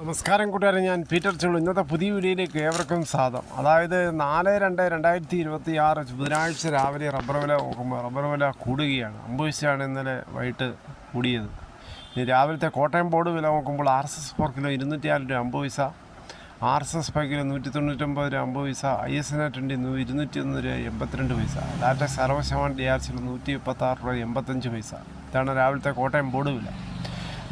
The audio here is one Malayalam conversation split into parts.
നമസ്കാരം കൂട്ടുകാരെ, ഞാൻ പീറ്റർ ചുള്ളു. ഇന്നത്തെ പുതിയ വീഡിയോയിലേക്ക് ഏവർക്കും സ്വാഗതം. അതായത് 4/2/2026 ബുധനാഴ്ച രാവിലെ റബ്ബർ വില നോക്കുമ്പോൾ റബ്ബർ വില കൂടുകയാണ്. 50 പൈസയാണ് ഇന്നലെ വൈകിട്ട് കൂടിയത്. ഇനി രാവിലത്തെ കോട്ടയം ബോർഡ് വില നോക്കുമ്പോൾ RSS 4 കിലോ 206 രൂപ 50 പൈസ, RSS 5 കിലോ 199 രൂപ 50 പൈസ, ISNet 201 രൂപ 82 പൈസ, ലാറ്റക്സ് 60% DRC 136 രൂപ 85 പൈസ. ഇതാണ് രാവിലത്തെ കോട്ടയം ബോർഡ് വില.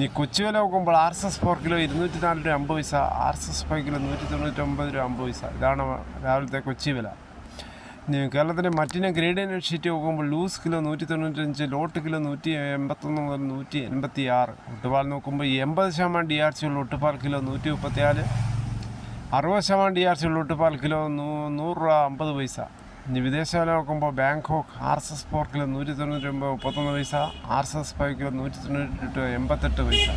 ഈ കൊച്ചി വില നോക്കുമ്പോൾ RSS 4 കിലോ 204 രൂപ 50 പൈസ, RSS 5 കിലോ 199 രൂപ 50 പൈസ. ഇതാണ് രാവിലത്തെ കൊച്ചി വില. കേരളത്തിൻ്റെ മറ്റിനെ ഗ്രേഡ് ഷീറ്റ് നോക്കുമ്പോൾ ലൂസ് കിലോ 195, ലോട്ട് കിലോ 181 മുതൽ 186. ഒട്ടുപാൽ നോക്കുമ്പോൾ 80% DRC ഉള്ള ഒട്ടുപാൽ കിലോ 134, 60% DRC ഉള്ള ഒട്ടുപാൽ കിലോ 100 രൂപ 50 പൈസ. ഇനി വിദേശ വില നോക്കുമ്പോൾ ബാങ്കോക്ക് RSS 4 കിലോ 199 31 പൈസ, RSS 5 കിലോ 198 88 പൈസ.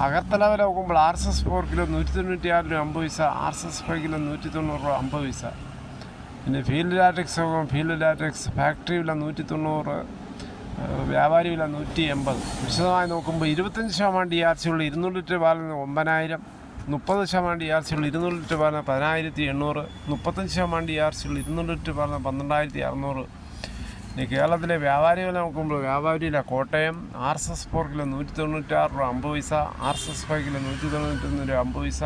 അഗർത്തല വില നോക്കുമ്പോൾ RSS 4 കിലോ 196 രൂപ 50 പൈസ, RSS 5 കിലോ 190 രൂപ 50 പൈസ. പിന്നെ ഫീൽഡ് ലാറ്റക്സ് നോക്കുമ്പോൾ ഫീൽഡ് ലാറ്റക്സ് ഫാക്ടറി വില 190, വ്യാപാരി വില 180. വിശദമായി നോക്കുമ്പോൾ 25% DRC ഉള്ള 200 ലിറ്റർ പാലിന് 9000, 30% DRC ഉള്ള 200 ലിറ്റർ പാലിന് 10800, 35% DRC ഉള്ള 200 ലിറ്റർ പാലിന് 12600. ഇനി കേരളത്തിലെ വ്യാപാരി വില നോക്കുമ്പോൾ വ്യാപാരി വില കോട്ടയം RSS 4 കിലോ 196 രൂപ 50 പൈസ, RSS 5 കിലോ 191 രൂപ 50 പൈസ,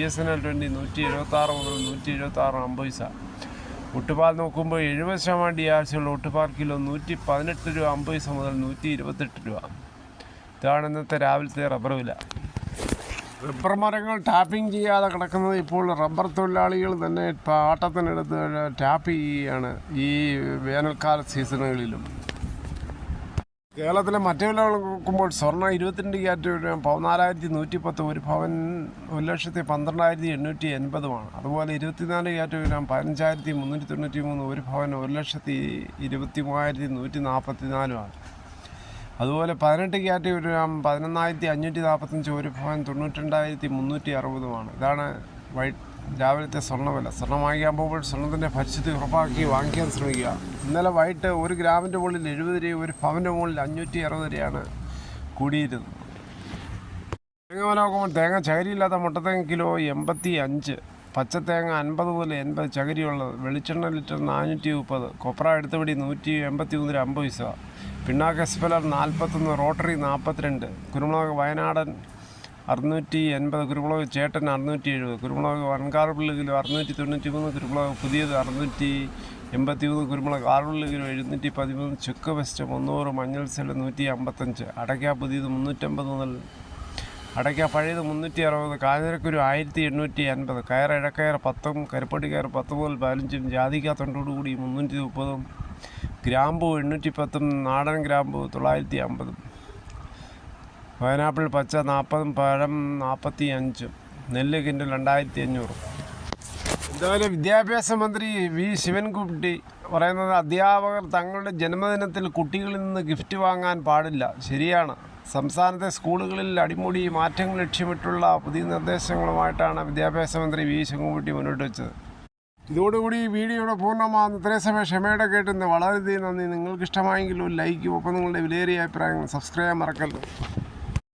ISNet 176 മുതൽ 176 50 പൈസ. ഒട്ടുപാൽ നോക്കുമ്പോൾ 70% DRC ഉള്ള ഒട്ടുപാൽ കിലോ 118 രൂപ 50 പൈസ മുതൽ 128 രൂപ. ഇതാണ് ഇന്നത്തെ രാവിലത്തെ റബ്ബർ വില. റബ്ബർ മരങ്ങൾ ടാപ്പിംഗ് ചെയ്യാതെ കിടക്കുന്നത് ഇപ്പോൾ റബ്ബർ തൊഴിലാളികൾ തന്നെ പാട്ടത്തിനെടുത്ത് ടാപ്പ് ചെയ്യുകയാണ് ഈ വേനൽക്കാല സീസണുകളിലും. കേരളത്തിലെ മറ്റു വിലകൾ നോക്കുമ്പോൾ സ്വർണ്ണം 22 ക്യാരറ്റ് 14,110, ഒരു പവൻ 1,12,880. അതുപോലെ 24 ക്യാരറ്റ് 15,393, ഒരു പവൻ 1,23,144. അതുപോലെ 18 ക്യാരറ്റ് 11,545, ഒരു പവൻ 92,360. ഇതാണ് രാവിലത്തെ സ്വർണ്ണവില. സ്വർണ്ണം വാങ്ങിക്കാൻ പോകുമ്പോൾ സ്വർണ്ണത്തിൻ്റെ പരിശുദ്ധി ഉറപ്പാക്കി വാങ്ങിക്കാൻ ശ്രമിക്കുക. ഇന്നലെ വൈകിട്ട് 1 ഗ്രാമിൻ്റെ മുകളിൽ 70 രൂപ, ഒരു പവൻ്റെ മുകളിൽ 560 രൂപയാണ് കൂടിയിരുന്നത്. തേങ്ങ വില നോക്കുമ്പോൾ തേങ്ങ ചകരിയില്ലാത്ത മുട്ടത്തേങ്ങ കിലോ 85, പച്ചത്തേങ്ങ 50 മുതൽ 80, ചകരിയുള്ളത്. വെളിച്ചെണ്ണ ലിറ്റർ 430, കൊപ്ര എടുത്തുപിടി 183 രൂപ 50 പൈസ, പിണ്ണാക്ക് എസ്പെലർ 41, റോട്ടറി 42, കുരുമുളക് വയനാടൻ 680, കുരുമുളക് ചേട്ടൻ 670, കുരുമുളക് വൻകാർബിൾ കിലോ 693, കുരുമുളക് പുതിയത് 683, കുരുമുളക് കാർബിൾ കിലോ 713, ചുക്ക് വെസ്റ്റ് 300, മഞ്ഞൾ സെല്ല് 155, അടയ്ക്ക പുതിയത് 350 മുതൽ അടയ്ക്ക പഴയത് 360, കാഞ്ഞിരക്കുരു 1850, കയർ ഇഴക്കയർ 10, കരിപ്പട്ടി കയർ 10 മുതൽ 15, ജാതിക്ക തൊണ്ടോടുകൂടി 330, ഗ്രാമ്പു 810, നാടൻ ഗ്രാമ്പു 950, പൈനാപ്പിൾ പച്ച 40, പഴം 45, നെല്ല് കിൻഡൽ 2500. എന്തായാലും വിദ്യാഭ്യാസ മന്ത്രി വി ശിവൻകുട്ടി പറയുന്നത് അധ്യാപകർ തങ്ങളുടെ ജന്മദിനത്തിൽ കുട്ടികളിൽ നിന്ന് ഗിഫ്റ്റ് വാങ്ങാൻ പാടില്ല. ശരിയാണ്. സംസ്ഥാനത്തെ സ്കൂളുകളിൽ അടിമുടി മാറ്റങ്ങൾ ലക്ഷ്യമിട്ടുള്ള പുതിയ നിർദ്ദേശങ്ങളുമായിട്ടാണ് വിദ്യാഭ്യാസ മന്ത്രി വി ശിവൻകുട്ടി മുന്നോട്ട് വെച്ചത്. ഇതോടുകൂടി ഈ വീഡിയോയുടെ പൂർണ്ണമാകുന്ന ഇത്രയും സമയം ക്ഷമയുടെ കേട്ടുന്ന വളരെയധികം നന്ദി. നിങ്ങൾക്ക് ഇഷ്ടമായെങ്കിൽ ഒരു ലൈക്കും, ഒപ്പം നിങ്ങളുടെ വിലയേറിയ അഭിപ്രായങ്ങൾ സബ്സ്ക്രൈബ് ചെയ്യാൻ മറക്കരുത്.